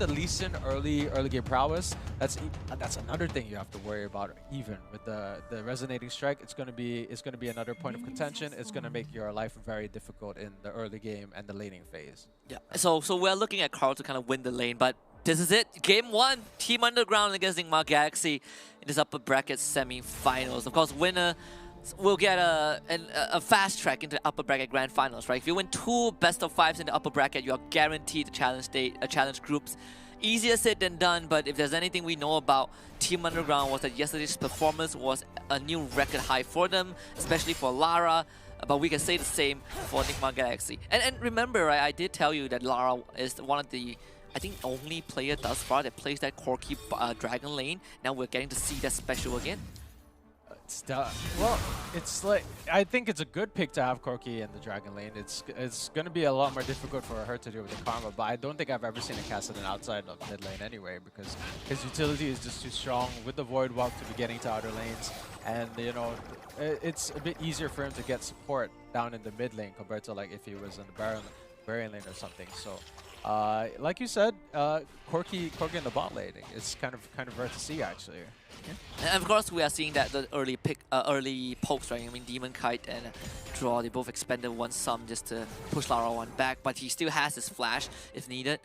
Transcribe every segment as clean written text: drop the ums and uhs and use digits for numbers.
the Lee Sin early game prowess, that's another thing you have to worry about. Even with the resonating strike, it's gonna be another point of contention. It's gonna make your life very difficult in the early game and the laning phase. Yeah. So we're looking at Carl to kind of win the lane, but this is it. Game 1, Team Underground against Nigma Galaxy in this upper bracket semi-finals. Of course, winner will get a fast track into the upper bracket grand finals, right? If you win 2 best of 5s in the upper bracket, you are guaranteed the challenge groups. Easier said than done, but if there's anything we know about Team Underground was that yesterday's performance was a new record high for them, especially for Lara. But we can say the same for Nigma Galaxy. And remember, right, I did tell you that Lara is one of the, I think, only player thus far that plays that Corki Dragon lane. Now we're getting to see that special again. Well, it's like, I think it's a good pick to have Corki in the Dragon lane. It's going to be a lot more difficult for her to deal with the Karma, but I don't think I've ever seen a Kassadin outside of mid lane anyway, because his utility is just too strong with the Void Walk to be getting to outer lanes, and you know, it's a bit easier for him to get support down in the mid lane compared to like if he was in the Baron lane or something. So like you said, Corki in the bot lane, it's kind of rare to see actually. Yeah. And of course, we are seeing that the early pokes, right? I mean, Demon Kite and Draw, they both expended one sum just to push Lara one back, but he still has his flash if needed.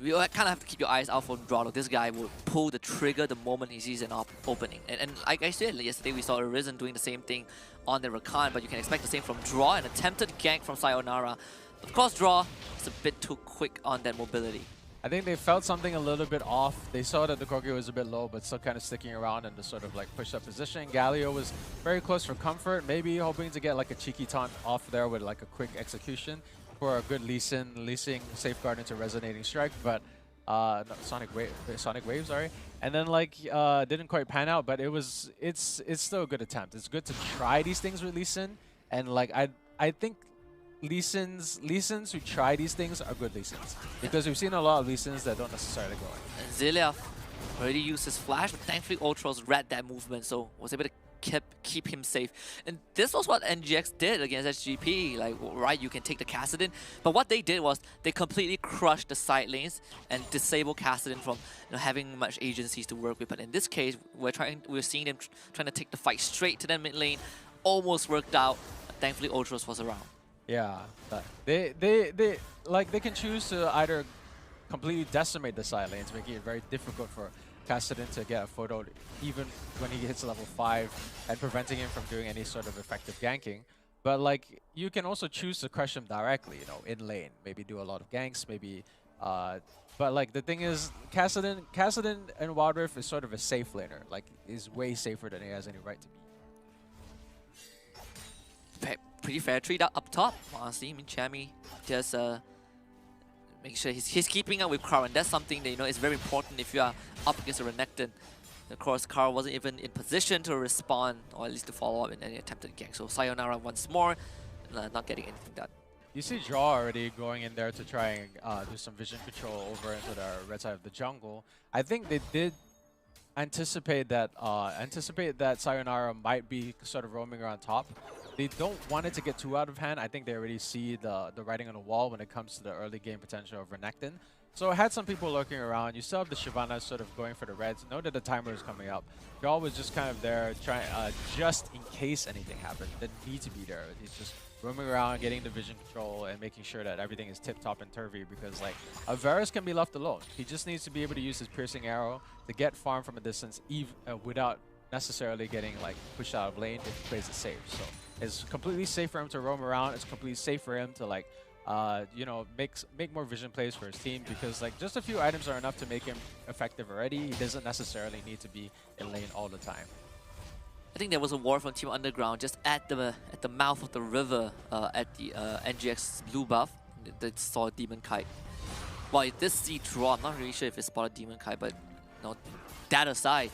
You kind of have to keep your eyes out for Draw. This guy will pull the trigger the moment he sees an opening. And like I said, yesterday we saw Arisen doing the same thing on the Rakan, but you can expect the same from Draw. An attempted gank from Sayonara. Of course, Draw is a bit too quick on that mobility. I think they felt something a little bit off. They saw that the Corki was a bit low, but still kind of sticking around in the sort of like push-up position. Galio was very close for comfort, maybe hoping to get like a cheeky taunt off there with like a quick execution for a good Lee Sin safeguard into resonating strike, but no, Sonic Wave, sorry. And then like didn't quite pan out, but it's still a good attempt. It's good to try these things with Lee Sin, and like I think Lee Sins who try these things are good Lee Sins, because we've seen a lot of Lee Sins that don't necessarily go in. And Zilia already used his flash, but thankfully Ultros read that movement, so was able to keep him safe. And this was what NGX did against SGP. Like, right, you can take the Kassadin, but what they did was they completely crushed the side lanes and disabled Kassadin from having much agencies to work with. But in this case, we're seeing them trying to take the fight straight to the mid lane. Almost worked out, but thankfully Ultros was around. Yeah, they can choose to either completely decimate the side lanes, making it very difficult for Kassadin to get a photo even when he hits level 5 and preventing him from doing any sort of effective ganking. But like, you can also choose to crush him directly, in lane. Maybe do a lot of ganks, maybe. But like, the thing is, Kassadin and Wild Rift is sort of a safe laner. Like, is way safer than he has any right to be. Pretty fair trade up top, honestly. I mean, Chami just make sure he's keeping up with Carl, and that's something that is very important if you are up against a Renekton. Of course, Carl wasn't even in position to respond, or at least to follow up in any attempted gank. So Sayonara once more, not getting anything done. You see Draw already going in there to try and do some vision control over into the red side of the jungle. I think they did anticipate that Sayonara might be sort of roaming around top. They don't want it to get too out of hand. I think they already see the writing on the wall when it comes to the early game potential of Renekton. So I had some people lurking around. You still have the Shyvana sort of going for the reds. Know that the timer is coming up. Draw was just kind of there, trying just in case anything happened. Didn't need to be there. He's just roaming around, getting the vision control, and making sure that everything is tip-top and turvy, because like Varus can be left alone. He just needs to be able to use his piercing arrow to get farm from a distance, without necessarily getting like pushed out of lane if he plays it safe. So it's completely safe for him to roam around. It's completely safe for him to like make more vision plays for his team, because like just a few items are enough to make him effective already. He doesn't necessarily need to be in lane all the time. I think there was a war from Team Underground just at the mouth of the river at the NGX blue buff that saw Demon Kite. Well, it did see Draw. I'm not really sure if it spotted Demon Kite, but that aside,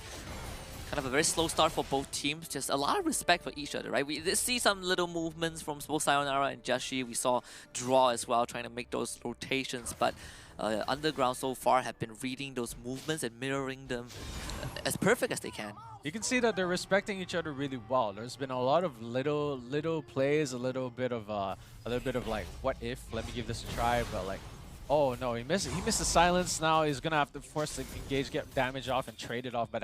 kind of a very slow start for both teams. Just a lot of respect for each other, right? We did see some little movements from both Sayonara and Jashi. We saw Draw as well, trying to make those rotations, but Underground so far have been reading those movements and mirroring them as perfect as they can. You can see that they're respecting each other really well. There's been a lot of little plays, a little bit of like, what if? Let me give this a try. But like, Oh no, he missed the silence. Now he's gonna have to force the engage, get damage off, and trade it off. But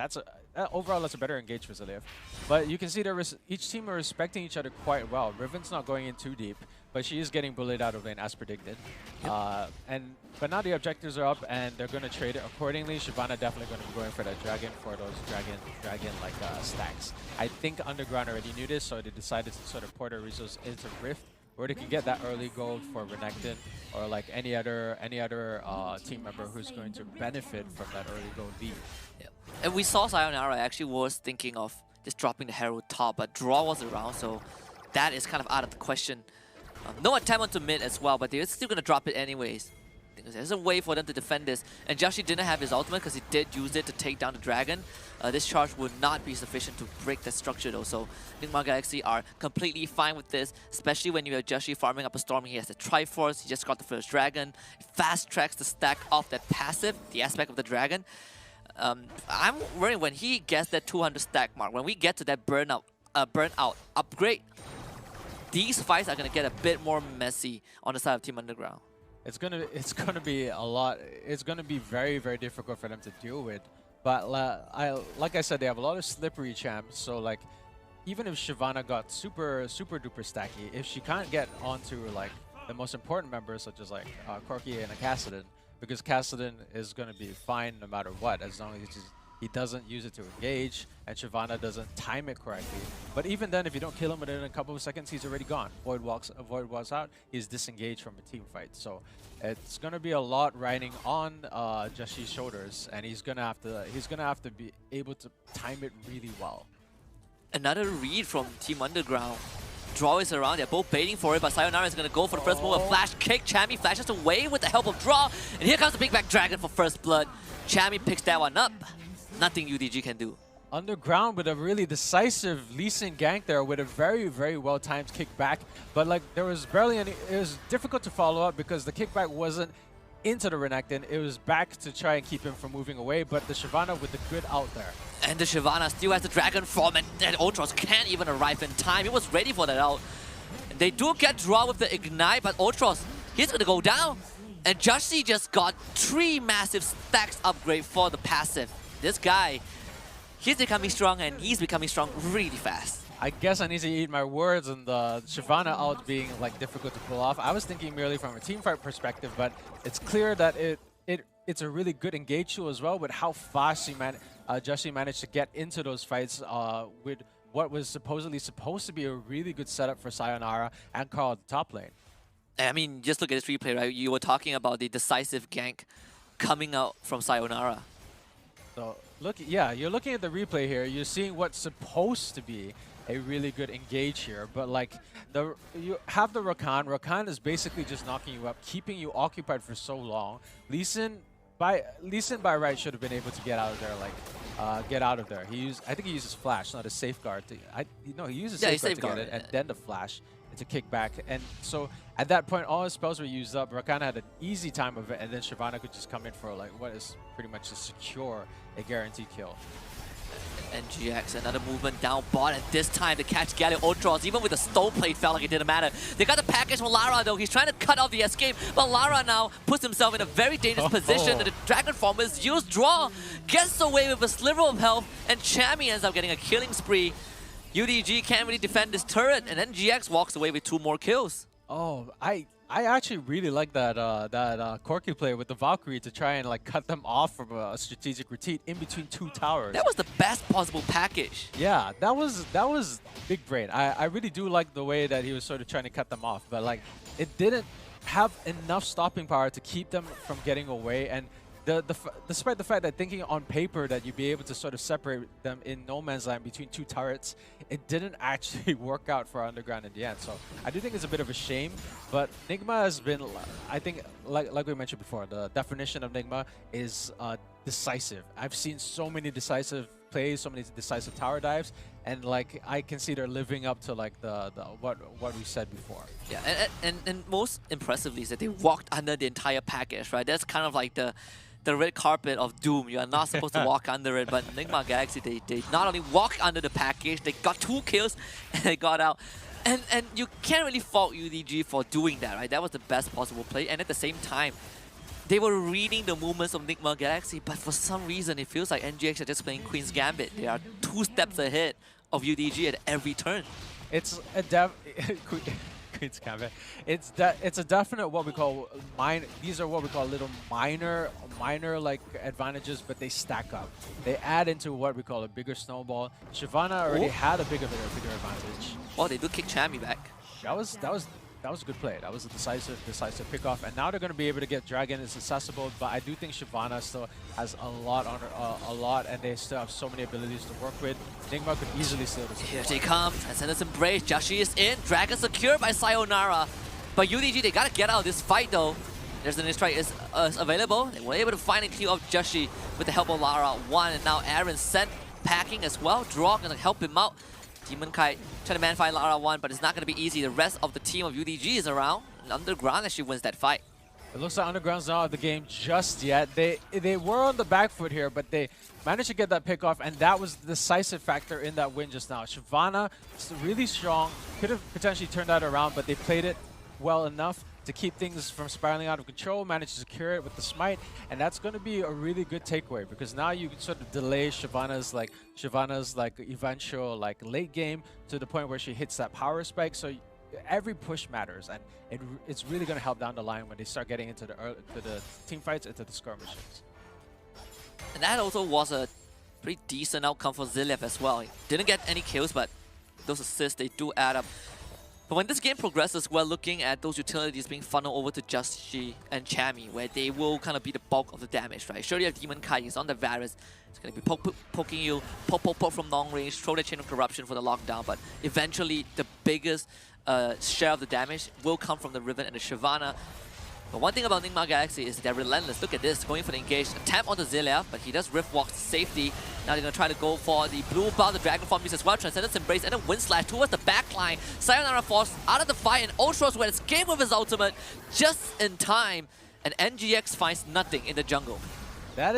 overall that's a better engage for Leauge. But you can see that each team are respecting each other quite well. Riven's not going in too deep, but she is getting bullied out of lane as predicted. Yep. But now the objectives are up and they're gonna trade it accordingly. Shyvana definitely gonna be going for that dragon for those dragon like stacks. I think Undrgrnd already knew this, so they decided to sort of pour their resources into Rift, where they can get that early gold for Renekton or like any other team member who's going to benefit from that early gold lead. Yeah. And we saw Sayonara actually was thinking of just dropping the Herald top, but draw was around, so that is kind of out of the question. No attempt onto mid as well, but they're still going to drop it anyways. Because there's a way for them to defend this. And Joshi didn't have his ultimate because he did use it to take down the dragon. This charge would not be sufficient to break the structure though. So Nigma Galaxy are completely fine with this, especially when you have Joshi farming up a storm. He has the Triforce, he just got the first dragon. Fast tracks the stack off that passive, the aspect of the dragon. I'm worried when he gets that 200 stack mark, when we get to that burnout upgrade, these fights are going to get a bit more messy on the side of Team Undrgrnd. It's gonna be a lot. It's gonna be very, very difficult for them to deal with. But like I said, they have a lot of slippery champs. So like, even if Shyvana got super duper stacky, if she can't get onto like the most important members such as like Corki and a Kassadin, because Kassadin is gonna be fine no matter what, as long as he doesn't use it to engage and Shyvana doesn't time it correctly. But even then, if you don't kill him within a couple of seconds, he's already gone. Void walks out, he's disengaged from a team fight. So it's gonna be a lot riding on Joshi's shoulders, and he's gonna have to be able to time it really well. Another read from Team Undrgrnd. Draw is around, they're both baiting for it, but Sayonara is going to go for the first move. A flash kick, Chami flashes away with the help of Draw, and here comes the Big Back Dragon for first blood. Chami picks that one up. Nothing UDG can do. Undrgrnd with a really decisive Lee Sin gank there with a very, very well-timed kickback. But like there was barely any, it was difficult to follow up because the kickback wasn't into the Renekton. It was back to try and keep him from moving away, but the Shyvana with the good out there. And the Shyvana still has the Dragon Form, and Ultros can't even arrive in time. He was ready for that out. And they do get Draw with the Ignite, but Ultros, he's going to go down. And Joshi just got 3 massive stacks upgrade for the passive. This guy, he's becoming strong, and he's becoming strong really fast. I guess I need to eat my words on the Shyvana out being like difficult to pull off. I was thinking merely from a team fight perspective, but it's clear that it's a really good engage tool as well with how fast Joshi managed to get into those fights with what was supposedly supposed to be a really good setup for Sayonara and Carl at the top lane. I mean, just look at this replay, right? You were talking about the decisive gank coming out from Sayonara. So you're looking at the replay here. You're seeing what's supposed to be a really good engage here, but like you have the Rakan. Rakan is basically just knocking you up, keeping you occupied for so long. Lee Sin by right should have been able to get out of there. Get out of there. I think he uses flash, not a safeguard. He uses safeguard to get it, and then the flash. It's a kickback, and so at that point, all his spells were used up. Rakan had an easy time of it, and then Shyvana could just come in for like what is pretty much a guaranteed kill. And GX, another movement down bot, and this time to catch Galio Ultros, even with the stone plate, felt like it didn't matter. They got the package from Lara though. He's trying to cut off the escape, but Lara now puts himself in a very dangerous position. And the Dragon Form is used. Draw gets away with a sliver of health, and Chami ends up getting a killing spree. UDG can't really defend this turret, and then GX walks away with 2 more kills. Oh, I actually really like that Corki play with the Valkyrie to try and like cut them off from a strategic retreat in between 2 towers. That was the best possible package. Yeah, that was big brain. I really do like the way that he was sort of trying to cut them off, but like it didn't have enough stopping power to keep them from getting away. And despite the fact that thinking on paper that you'd be able to sort of separate them in no man's land between 2 turrets, it didn't actually work out for Undrgrnd in the end. So I do think it's a bit of a shame, but Nigma has been, I think, like we mentioned before, the definition of Nigma is decisive. I've seen so many decisive plays, so many decisive tower dives, and like I can see they're living up to like what we said before. Yeah, and most impressively is that they walked under the entire package, right? That's kind of like the red carpet of doom. You are not supposed to walk under it, but Nigma Galaxy, they not only walked under the package, they got 2 kills and they got out. And you can't really fault UDG for doing that, right? That was the best possible play. And at the same time, they were reading the movements of Nigma Galaxy, but for some reason it feels like NGX are just playing Queen's Gambit. They are 2 steps ahead of UDG at every turn. It's a Queen's Gambit. It's a definite what we call these are what we call little minor like advantages, but they stack up. They add into what we call a bigger snowball. Shyvana already had a bigger advantage. Oh, they do kick Chammy back. That was a good play. That was a decisive pickoff, and now they're going to be able to get Dragon. It's accessible, but I do think Shyvana still has a lot on her, and they still have so many abilities to work with. Nigma could easily steal this. Here they come. Transcendence Embrace. Joshi is in. Dragon secured by Sayonara. But UDG, they got to get out of this fight though. There's an strike is available. They were able to find and clear off Joshi with the help of Lara 1, and now Aaron sent packing as well. Draw gonna help him out. Demon Kite trying to man-fight Lara 1, but it's not going to be easy. The rest of the team of UDG is around. And Undrgrnd actually wins that fight. It looks like Undrgrnd's not out of the game just yet. They were on the back foot here, but they managed to get that pick off, and that was the decisive factor in that win just now. Shyvana is really strong, could have potentially turned that around, but they played it well enough to keep things from spiraling out of control, managed to secure it with the smite, and that's going to be a really good takeaway because now you can sort of delay Shyvana's eventual late game to the point where she hits that power spike. So every push matters, and it's really going to help down the line when they start getting into the team fights, into the skirmishes. And that also was a pretty decent outcome for Ziliev as well. He didn't get any kills, but those assists, they do add up. But when this game progresses, we're looking at those utilities being funneled over to Joshi and Chammy, where they will kind of be the bulk of the damage, right? Sure, you have Demon Kite, he's on the Varus. It's going to be poking you, poke from long range, throw the Chain of Corruption for the lockdown, but eventually the biggest share of the damage will come from the Riven and the Shyvana. But one thing about Nigma Galaxy is they're relentless. Look at this, going for the engage. Attempt on the Ziliev, but he does Rift Walk to safety. Now they're going to try to go for the blue bar, the Dragon Form use as well. Transcendence Embrace and a Wind Slash towards the backline. Sayonara forced out of the fight, and Ultros will escape with his ultimate just in time. And NGX finds nothing in the jungle. That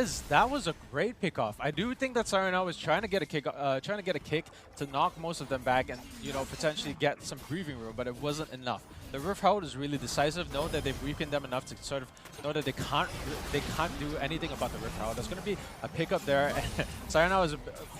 was a great pickoff. I do think that Sayonara was trying to get a kick to knock most of them back and potentially get some breathing room, but it wasn't enough. The Rift Herald is really decisive. Know that they've weakened them enough to sort of know that they can't do anything about the Rift Herald. There's going to be a pickup there, and Sayonara was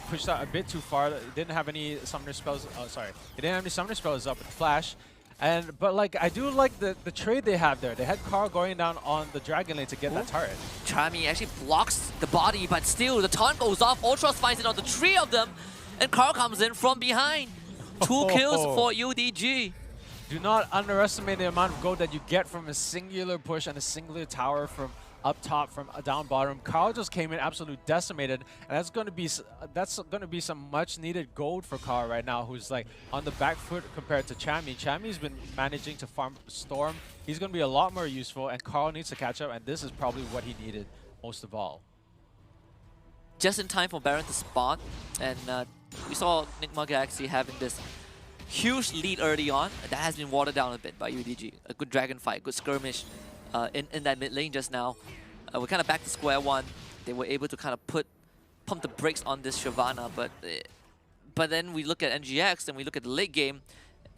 pushed out a bit too far. Didn't have any summoner spells. Oh, sorry, he didn't have any summoner spells up with Flash. But I do like the trade they have there. They had Carl going down on the Dragon Lane to get that turret. Chammy actually blocks the body, but still the taunt goes off. Ultros finds it on the 3 of them, and Carl comes in from behind. 2 kills for UDG. Do not underestimate the amount of gold that you get from a singular push and a singular tower from up top, from down bottom. Carl just came in absolutely decimated, and that's going to be some much needed gold for Carl right now, who's on the back foot compared to Chammy. Chammy's been managing to farm Storm. He's going to be a lot more useful, and Carl needs to catch up, and this is probably what he needed most of all. Just in time for Baron to spawn, and we saw Nigma Galaxy having this huge lead early on. That has been watered down a bit by UDG. A good dragon fight, good skirmish in that mid lane just now. We're kind of back to square one. They were able to kind of pump the brakes on this Shyvana, but then we look at NGX and we look at the late game.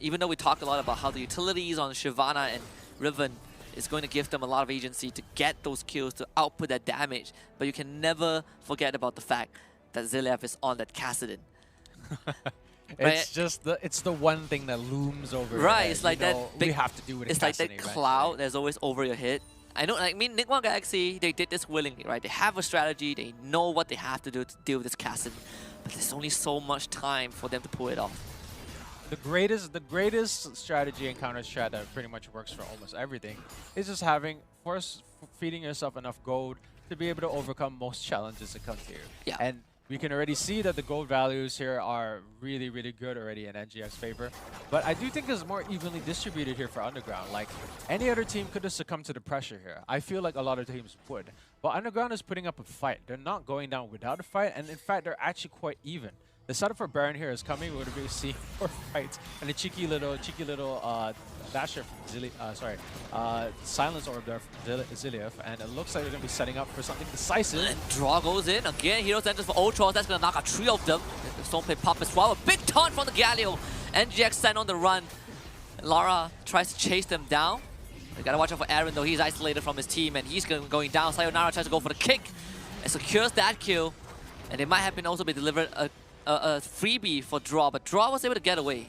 Even though we talk a lot about how the utilities on Shyvana and Riven is going to give them a lot of agency to get those kills, to output that damage, but you can never forget about the fact that Ziliev is on that Kassadin. It's just it's the one thing that looms over. Right, it's like that. We have to do it. It's like that cloud that's always over your head. I know. I mean, Nigma Galaxy, they did this willingly, right? They have a strategy. They know what they have to do to deal with this Kassadin, but there's only so much time for them to pull it off. The greatest strategy and counter strat that pretty much works for almost everything is just feeding yourself enough gold to be able to overcome most challenges that come to you. Yeah. And we can already see that the gold values here are really, really good already in NGX's favor. But I do think it's more evenly distributed here for Undrgrnd. Like, any other team could have succumbed to the pressure here. I feel like a lot of teams would. But Undrgrnd is putting up a fight. They're not going down without a fight, and in fact, they're actually quite even. The setup for Baron here is coming. We're going to be seeing more fights and a cheeky little dasher from silence orb there from Ziliev, and it looks like they're going to be setting up for something decisive. And draw goes in again. Hero enters for Ultros. That's going to knock out 3 of them. Stoneplay pop as well. A big taunt from the Galio. NGX sent on the run. Lara tries to chase them down. You gotta watch out for Aaron though. He's isolated from his team and he's going down. Sayonara tries to go for the kick and secures that kill. And it might have been also be delivered a freebie for Draw, but Draw was able to get away.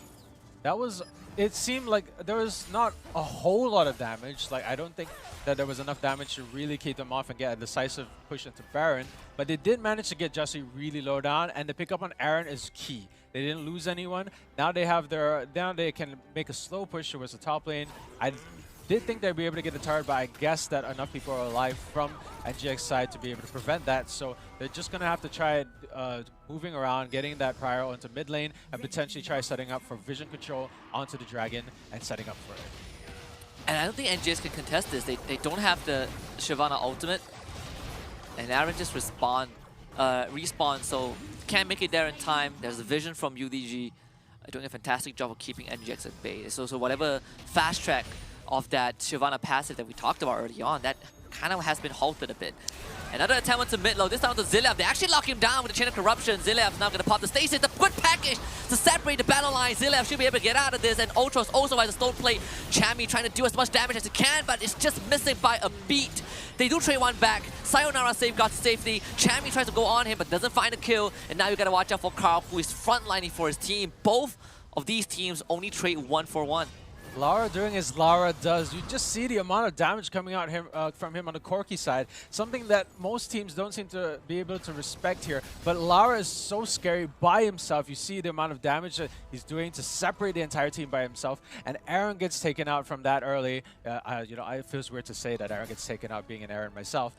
That was, it seemed like there was not a whole lot of damage. Like, I don't think that there was enough damage to really keep them off and get a decisive push into Baron. But they did manage to get Jesse really low down, and the pickup on Aaron is key. They didn't lose anyone. Now they have their, now they can make a slow push towards the top lane. I did think they'd be able to get the turret, but I guess that enough people are alive from NGX side to be able to prevent that. So they're just going to have to try moving around, getting that prior onto mid lane, and potentially try setting up for vision control onto the dragon and setting up for it. And I don't think NGX can contest this. They don't have the Shyvana ultimate. And Aaron just respawn, so can't make it there in time. There's a vision from UDG doing a fantastic job of keeping NGX at bay. So whatever fast track of that Shyvana passive that we talked about early on, that kind of has been halted a bit. Another attempt onto mid low, this time to Zilev. They actually lock him down with the Chain of Corruption. Zilev's now going to pop the stasis. The good package to separate the battle line. Zilev should be able to get out of this, and Ultros also has a stone plate. Chami trying to do as much damage as he can, but it's just missing by a beat. They do trade one back. Sayonara safeguards safety. Chami tries to go on him, but doesn't find a kill. And now you got to watch out for Carl, who is frontlining for his team. Both of these teams only trade 1-for-1. Lara doing as Lara does. You just see the amount of damage coming out from him on the Corki side. Something that most teams don't seem to be able to respect here. But Lara is so scary by himself. You see the amount of damage that he's doing to separate the entire team by himself. And Aaron gets taken out from that early. You know, it feels weird to say that Aaron gets taken out being an Aaron myself.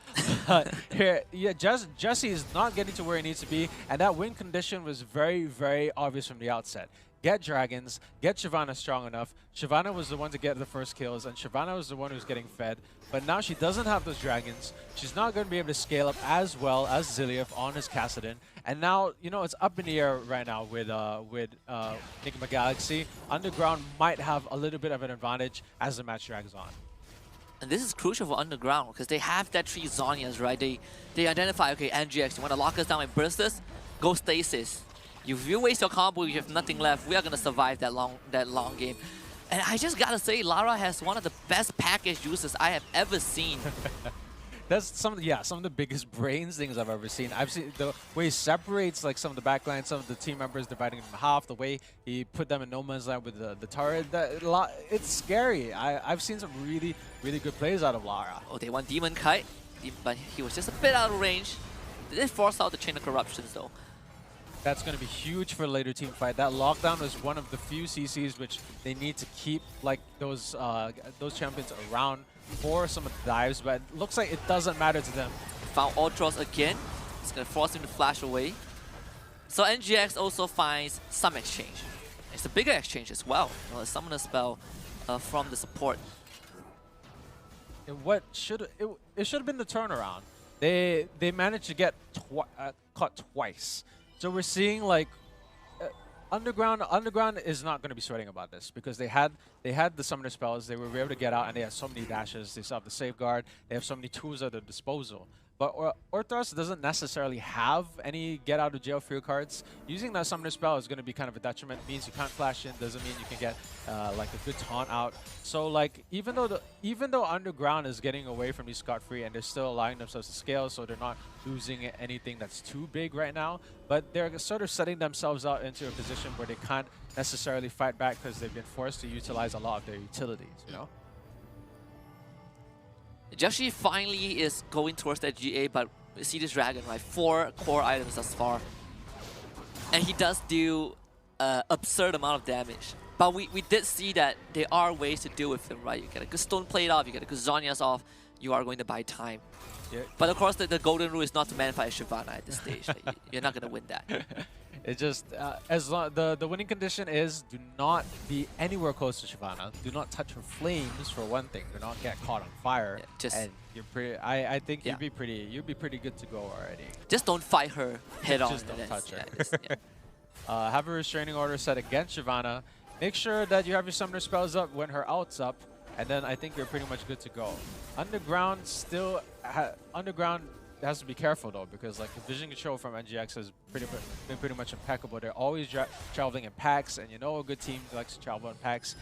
But here, yeah, Jesse is not getting to where he needs to be. And that win condition was very, very obvious from the outset. Get dragons, get Shyvana strong enough. Shyvana was the one to get the first kills, and Shyvana was the one who's getting fed. But now she doesn't have those dragons. She's not going to be able to scale up as well as Zilev on his Kassadin. And now, you know, it's up in the air right now with Nigma Galaxy. Underground might have a little bit of an advantage as the match drags on. And this is crucial for Underground, because they have that 3 Zhonya's, right? They identify, okay, NGX, you want to lock us down and burst us? Go stasis. If you waste your combo, you have nothing left. We are gonna survive that long game. And I just gotta say, Lara has one of the best package uses I have ever seen. That's some of the biggest brains things I've ever seen. I've seen the way he separates like some of the backline, some of the team members, dividing them in half. The way he put them in no man's land with the turret. It's scary. I've seen some really, really good plays out of Lara. Oh, they want Demon Kite, but he was just a bit out of range. They did force out the Chain of Corruptions though. That's going to be huge for the later team fight. That lockdown was one of the few CCs which they need to keep like those champions around for some of the dives, but it looks like it doesn't matter to them. Found Ultros again. It's going to force him to flash away. So NGX also finds some exchange. It's a bigger exchange as well. You know, a summoner spell from the support. It should have been the turnaround. They managed to get caught twice. So we're seeing like Underground is not going to be sweating about this because they had the summoner spells. They were able to get out, and they had so many dashes. They still have the safeguard. They have so many tools at their disposal. But Orthros doesn't necessarily have any get out of jail free cards. Using that summoner spell is going to be kind of a detriment. It means you can't flash in. Doesn't mean you can get like a good taunt out. So like even though Underground is getting away from these scot-free and they're still allowing themselves to scale, so they're not losing anything that's too big right now. But they're sort of setting themselves out into a position where they can't necessarily fight back because they've been forced to utilize a lot of their utilities. You know. Joshi finally is going towards that GA, but we see this dragon, right? 4 core items thus far. And he does do absurd amount of damage. But we did see that there are ways to deal with them, right? You get a good stone plate off, you get a good Zhonya's off, you are going to buy time. Yeah. But of course, the golden rule is not to manify a Shyvana at this stage. You're not going to win that. It just, as long, the winning condition is do not be anywhere close to Shyvana. Do not touch her flames for one thing. Do not get caught on fire. Yeah, and you're pretty. I think you'd be pretty good to go already. Just don't fight her head on. Just don't touch her. Have a restraining order set against Shyvana. Make sure that you have your summoner spells up when her ult's up, and then I think you're pretty much good to go. Underground still, Underground has to be careful though, because like the vision control from NGX has been pretty much impeccable. They're always traveling in packs, and you know a good team likes to travel in packs.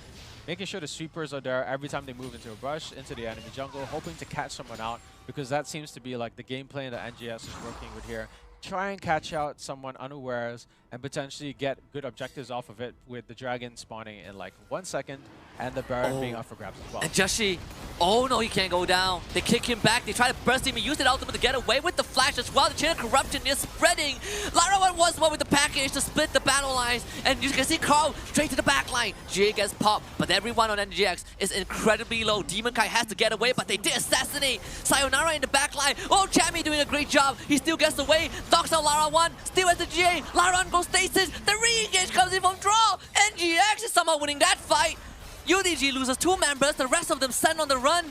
Making sure the sweepers are there every time they move into a brush, into the enemy jungle, hoping to catch someone out, because that seems to be like the game plan that NGS is working with here. Try and catch out someone unawares and potentially get good objectives off of it, with the dragon spawning in like 1 second and the Baron being up for grabs as well. And Joshi, oh no, he can't go down. They kick him back. They try to burst him. He used it ultimate to get away with the flash as well. The chain of corruption is spreading. Lara was one with the package to split the battle lines. And you can see Carl straight to the back line. GA gets popped, but everyone on NGX is incredibly low. Demon Kai has to get away, but they did assassinate Sayonara in the back line. Oh, Chammy doing a great job. He still gets away. Knocks out Lara 1. Still has the GA. Lara goes stasis. The re-engage comes in from draw. NGX is somehow winning that fight. UDG loses 2 members, the rest of them sent on the run.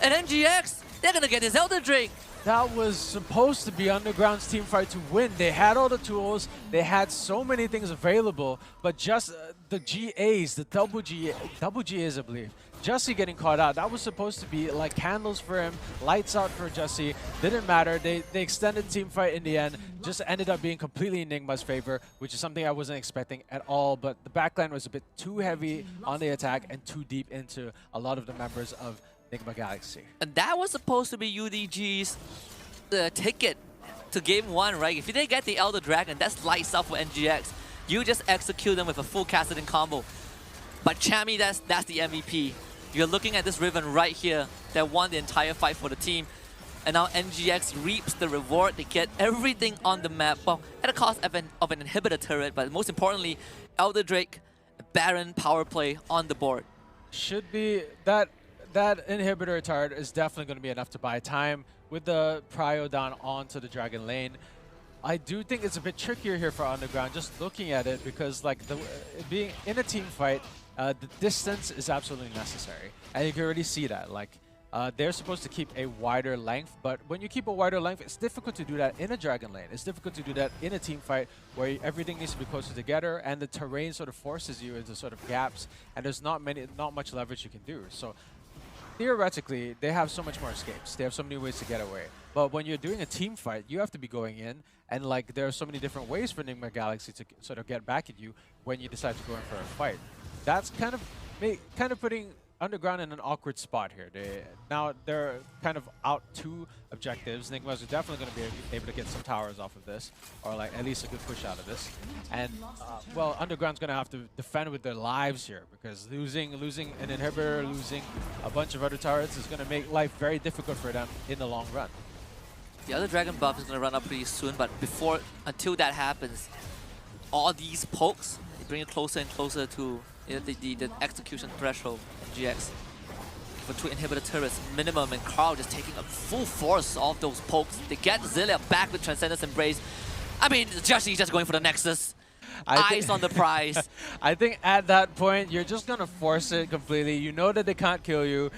And NGX, they're gonna get his Undrgrnd. That was supposed to be Underground's team fight to win. They had all the tools, they had so many things available, but just the GAs, the double GAs I believe, Jussie getting caught out, that was supposed to be like candles for him, lights out for Jussie. Didn't matter, they extended the team fight in the end, just ended up being completely in Nigma's favor, which is something I wasn't expecting at all, but the backline was a bit too heavy on the attack and too deep into a lot of the members of Nigma Galaxy. And that was supposed to be UDG's ticket to game 1, right? If they get the Elder Dragon, that's lights up for NGX. You just execute them with a full Kassadin combo. But Chammy, that's the MVP. You're looking at this Riven right here that won the entire fight for the team. And now NGX reaps the reward. They get everything on the map. Well, at the cost of an inhibitor turret, but most importantly, Elder Drake, Baron power play on the board. Should be that inhibitor turret is definitely going to be enough to buy time with the prio down onto the dragon lane. I do think it's a bit trickier here for Underground, just looking at it, because like being in a team fight, the distance is absolutely necessary, and you can already see that. Like they're supposed to keep a wider length, but when you keep a wider length, it's difficult to do that in a dragon lane. It's difficult to do that in a team fight where everything needs to be closer together, and the terrain sort of forces you into sort of gaps, and there's not much leverage you can do. So theoretically, they have so much more escapes. They have so many ways to get away. But when you're doing a team fight, you have to be going in, and like there are so many different ways for Nigma Galaxy to sort of get back at you when you decide to go in for a fight. That's kind of putting Underground in an awkward spot here. They're kind of out 2 objectives. Nigmas are definitely going to be able to get some towers off of this, or like at least a good push out of this. And well, Underground's going to have to defend with their lives here, because losing an inhibitor, losing a bunch of other turrets is going to make life very difficult for them in the long run. The other dragon buff is going to run up pretty soon, but until that happens, all these pokes, they bring you closer and closer to the execution threshold of GX. For 2 inhibitor turrets minimum, and Carl just taking a full force of those pokes. They get Zilia back with Transcendence Embrace. I mean, Joshi just going for the Nexus. Eyes on the prize. I think at that point, you're just going to force it completely. You know that they can't kill you.